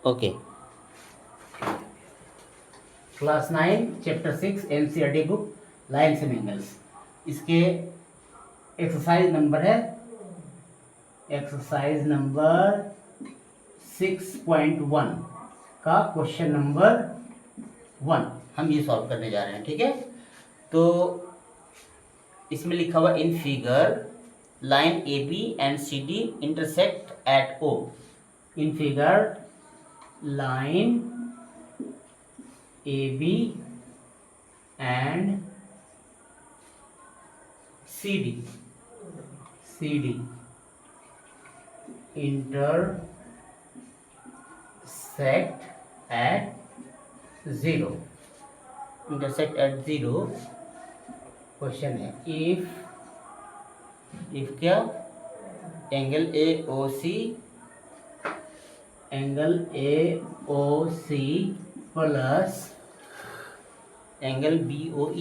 Okay. Class 9 chapter 6 NCERT book lines and angles. इसके exercise number है exercise number 6.1 का question number 1 हम ये सॉल्व करने जा रहे हैं। ठीक है, तो इसमें लिखा हुआ in figure line A B and C D intersect at O. In figure line A B and C D intersect at 0। intersect at 0 question है इफ क्या angle A O C plus angle B O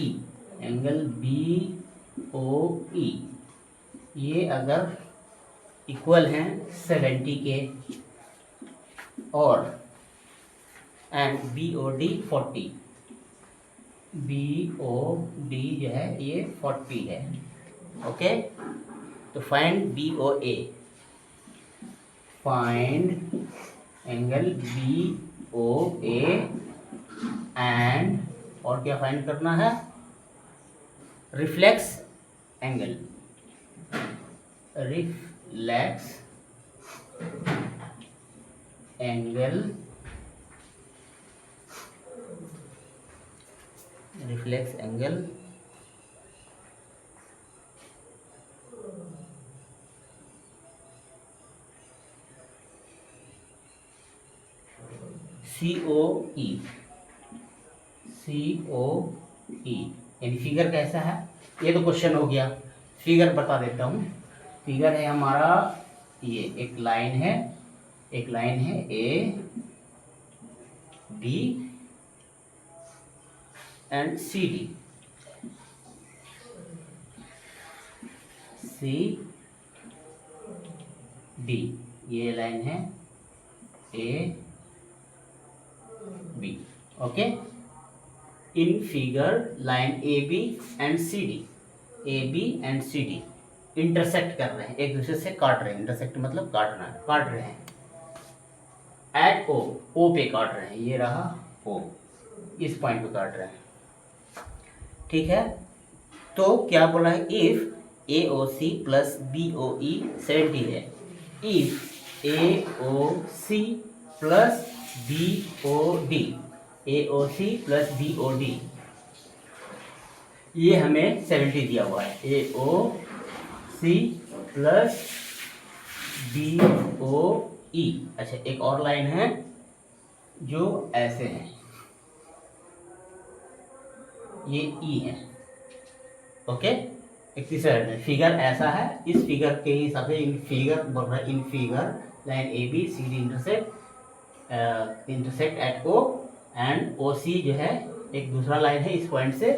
E ये अगर equal हैं 70 के और and B O D 40 जो है ये 40 है। ओके, तो find B O A, find angle B O A and और क्या फाइंड करना है, रिफ्लेक्स एंगल COE यानी फिगर कैसा है, ये तो क्वेश्चन हो गया। फिगर बता देता हूँ। फिगर है हमारा ये एक लाइन है A B and C D ये लाइन है A B. Okay, in figure line A B and C D intersect कर रहे हैं, एक दूसरे से काट रहे हैं। इंटरसेक्ट मतलब काटना, काट रहे हैं एट ओ पे काट रहे हैं। ये रहा ओ, इस पॉइंट पे काट रहे हैं। ठीक है, तो क्या बोला है, if A O C plus B O E 70 है। If A O C plus B O D ये हमें 70 दिया हुआ है। A O C plus B O E. अच्छा, एक और लाइन है जो ऐसे है, ये ई है। ओके, एक तीसरा फिगर ऐसा है। इस फिगर के हिसाब से in figure line A B C D intersect at O and O C जो है एक दूसरा लाइन है इस पॉइंट से।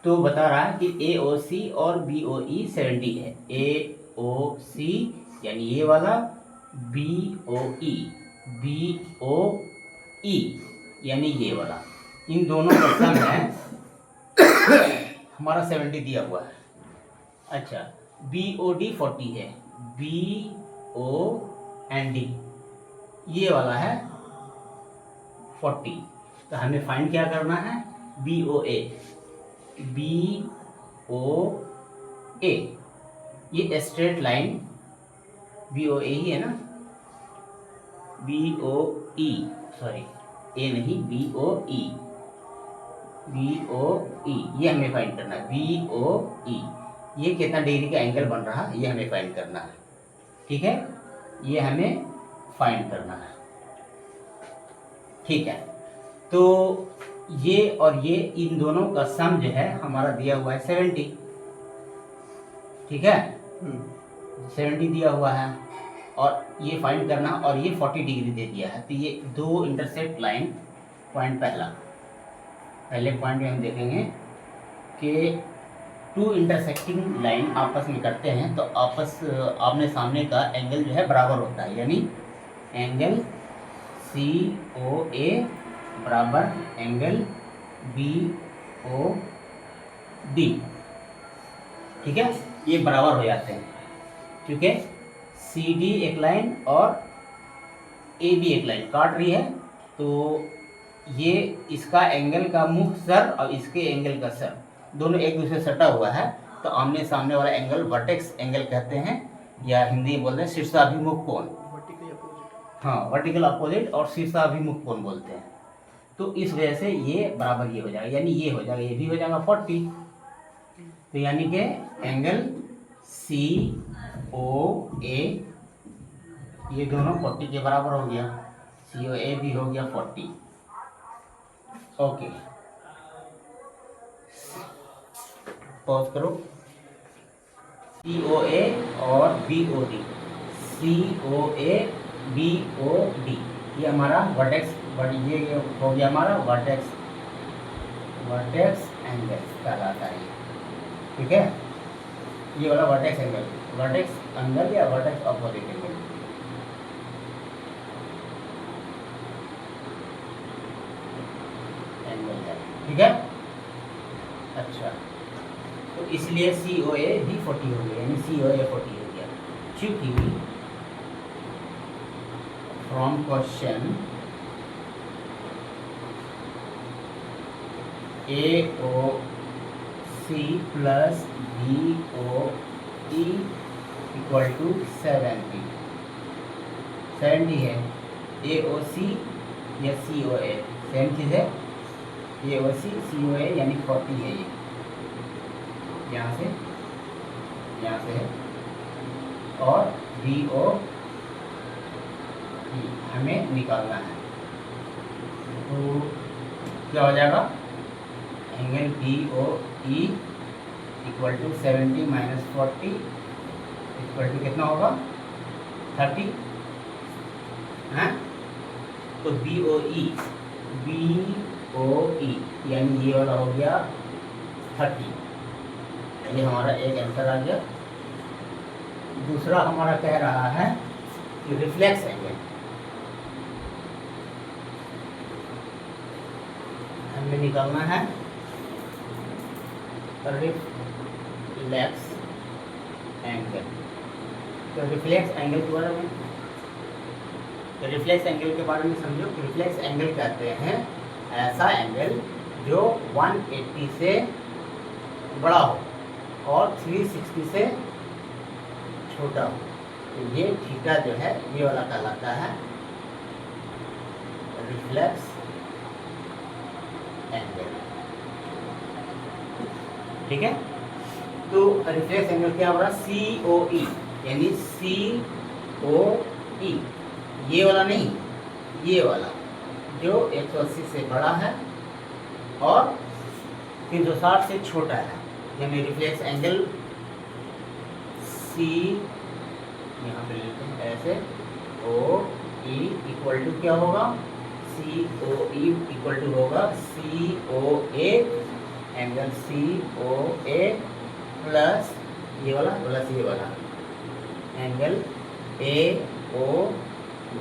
तो बता रहा है कि ए ओ सी और बी ओ ई 70 है। ए ओ सी यानी ये वाला, बी ओ ई यानी ये वाला, इन दोनों का सम है हमारा 70 दिया हुआ है। अच्छा, बी ओ डी 40 है, बी ओ एंड डी ये वाला है 40। तो हमें फाइंड क्या करना है, बी ओ ए ये स्ट्रेट लाइन बी ओ ए ही है ना, बी ओ ई सॉरी ए नहीं बी ओ ई ये हमें फाइंड करना है। बी ओ ई ये कितना डिग्री का एंगल बन रहा है ये हमें फाइंड करना है। ठीक है, ये हमें फाइंड करना है। ठीक है, तो ये और ये इन दोनों का सम जो है हमारा दिया हुआ है 70। ठीक है, 70 दिया हुआ है और ये फाइंड करना, और ये 40 डिग्री दे दिया है। तो ये दो इंटरसेक्ट लाइन, पॉइंट पहले पॉइंट में हम देखेंगे कि टू इंटरसेक्टिंग लाइन आपस में करते हैं तो आपस आमने सामने का एंगल जो है बराबर होता है, यानी एंगल सी ओ ए बराबर एंगल बी ओ डी। ठीक है, ये बराबर हो जाते हैं क्योंकि सी डी एक लाइन और ए बी एक लाइन काट रही है, तो ये इसका एंगल का मुख सर और इसके एंगल का सर दोनों एक दूसरे से सटा हुआ है, तो आमने सामने वाला एंगल वर्टेक्स एंगल कहते हैं, या हिंदी में बोलते हैं शीर्षाभिमुख कोण। हाँ, वर्टिकल अपोजिट और शीर्षाभिमुख कोण बोलते हैं। तो इस वजह से ये बराबर ये हो जाएगा, यानी ये हो जाएगा, ये भी हो जाएगा 40। तो यानी कि एंगल सी ओ ए ये दोनों 40 के बराबर हो गया, सी ओ ए भी हो गया 40। ओके, पॉज करो। सी ओ ए और B O D, C O A B O D, ये हमारा वर्टेक्स, ये हो गया हमारा वर्टेक्स एंगल कहलाता है। ठीक है, ये वाला वर्टेक्स एंगल या वर्टेक्स अपोजिट एंगल। ठीक है, अच्छा, तो इसलिए सी ओ ए भी 40 हो गया, यानी सी ओ ए 40 हो गया, क्योंकि from question A O C plus B O E equal to 70 है। ए ओ सी या सी ओ ए सेम चीज़ है, ए ओ सी ओ ए यानी 40 है, ये यहाँ से है, और बी ओ हमें निकालना है। तो क्या हो जाएगा, angle B O E equal to 70 minus 40 equal to कितना होगा 30 है। तो बी ओ ई यानी ये वाला हो गया 30, ये हमारा एक आंसर आ गया। दूसरा हमारा कह रहा है कि रिफ्लेक्स एंगल, हमें निकालना है रिफ्लेक्स एंगल। तो रिफ्लेक्स एंगल के बारे में समझो कि रिफ्लेक्स एंगल कहते हैं ऐसा एंगल जो 180 से बड़ा हो और 360 से छोटा हो। तो ये थीटा जो है ये वाला कहलाता है रिफ्लेक्स एंगल। ठीक है, तो रिफ्लेक्स एंगल क्या हो रहा है, सी ओ ई, यानी सी ओ ई, ये वाला नहीं, ये वाला जो 180 से बड़ा है और 360 से छोटा है, यानी रिफ्लेक्स एंगल सी, यहाँ पे लेते हैं ऐसे, ओ ई इक्वल टू क्या होगा, सी ओ ई इक्वल टू होगा सी ओ ए, एंगल सी ओ ए प्लस ये वाला प्लस ये वाला एंगल ए ओ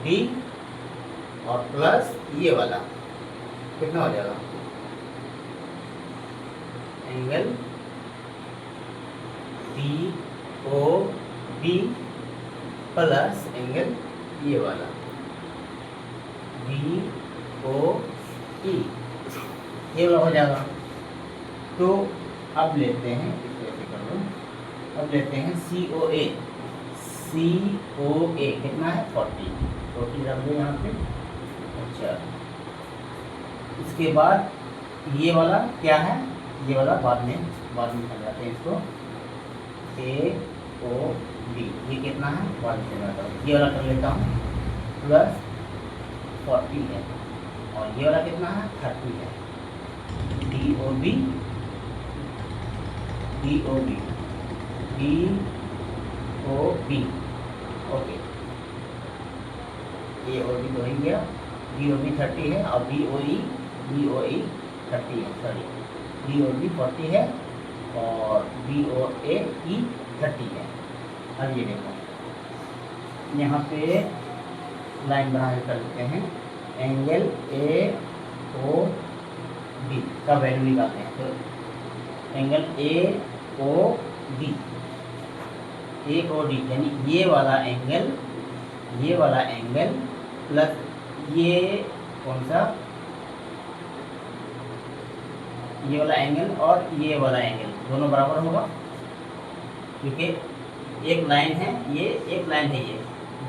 डी और प्लस ये वाला कितना हो जाएगा, angle B O B plus angle ये वाला बी ओ ई, ये वाला हो जाएगा। तो अब लेते हैं, अब लेते हैं सी ओ ए कितना है 40 रख दो यहाँ पे। अच्छा, इसके बाद ये वाला क्या है, ये वाला बाद में समझाते हैं इसको, ए ओ बी, ये कितना है बाद में समझाता हूँ। ये वाला कर लेता हूँ प्लस 40 है और ये वाला कितना है 30 है, डी ओ बी ओके, ए ओ बी तो हो गया, बी ओ बी 30 है और बी ओ ई 30 है, सॉरी बी ओ बी 40 है और बी ओ ए ई 30 है। अब ये देखो यहाँ पे लाइन बना के कर लेते हैं, एंगल ए ओ बी का वैल्यू निकालते हैं। तो angle A O D, A O D यानी ये वाला एंगल प्लस ये कौन सा, ये वाला एंगल और ये वाला एंगल दोनों बराबर होगा, क्योंकि एक लाइन है ये, एक लाइन है ये,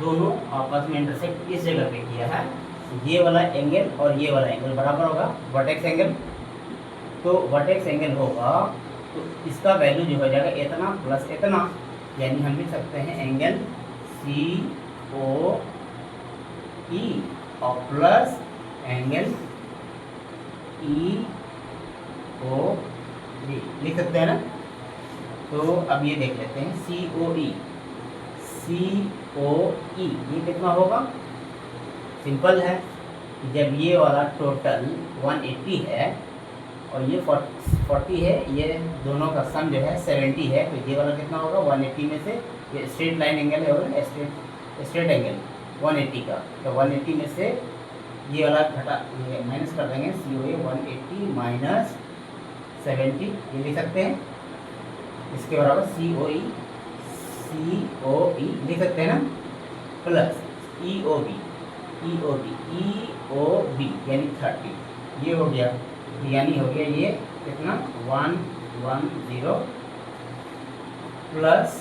दोनों आपस में इंटरसेक्ट इस जगह पे किया है। ये वाला एंगल और ये वाला एंगल बराबर होगा वर्टेक्स एंगल। तो वर्टेक्स एंगल होगा तो इसका वैल्यू जो हो जाएगा इतना प्लस इतना, यानी हम लिख सकते हैं एंगल सी ओ ई और plus angle E O D, लिख सकते हैं ना। तो अब ये देख लेते हैं सी ओ ई, ये कितना होगा, सिंपल है। जब ये वाला टोटल 180 है और ये 40 है, ये दोनों का सम जो है 70 है, तो ये वाला कितना होगा 180 में से, ये स्ट्रेट लाइन एंगल है और स्ट्रेट एंगल 180 का, तो 180 में से ये वाला घटा, ये माइनस कर देंगे, सी ओ ए 180 माइनस 70, ये लिख सकते हैं। इसके बराबर सी ओ ई लिख सकते हैं ना, प्लस ई ओ बी यानी 30, ये हो गया, यानी हो गया ये कितना 110 प्लस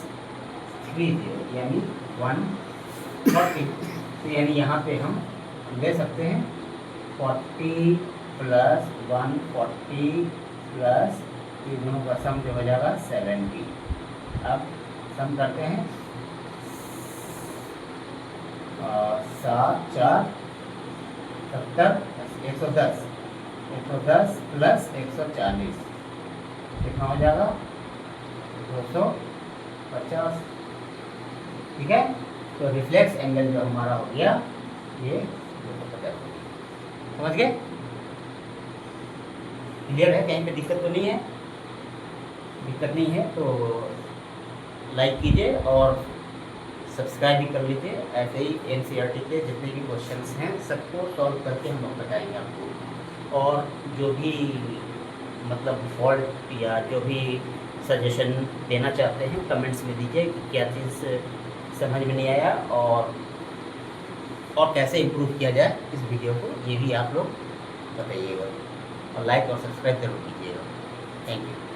30 यानी 140। तो यानी यहाँ पे हम ले सकते हैं 40 प्लस 140 प्लस ये दोनों का सम जो हो जाएगा 70। अब सम करते हैं, 7 4 70 110 प्लस 140 कितना हो जाएगा 250, ठीक है। तो रिफ्लेक्स एंगल जो हमारा हो गया ये 250, समझ गए, क्लियर है, कहीं पे दिक्कत तो नहीं है, दिक्कत नहीं है तो लाइक कीजिए और सब्सक्राइब भी कर लीजिए। ऐसे ही एनसीईआरटी के जितने भी क्वेश्चंस हैं सबको सॉल्व करके हम लोग बताएंगे आपको, और जो भी मतलब फॉल्ट या जो भी सजेशन देना चाहते हैं कमेंट्स में दीजिए कि क्या चीज़ समझ में नहीं आया और कैसे इम्प्रूव किया जाए इस वीडियो को, ये भी आप लोग बताइएगा और लाइक और सब्सक्राइब जरूर कीजिएगा। Thank you.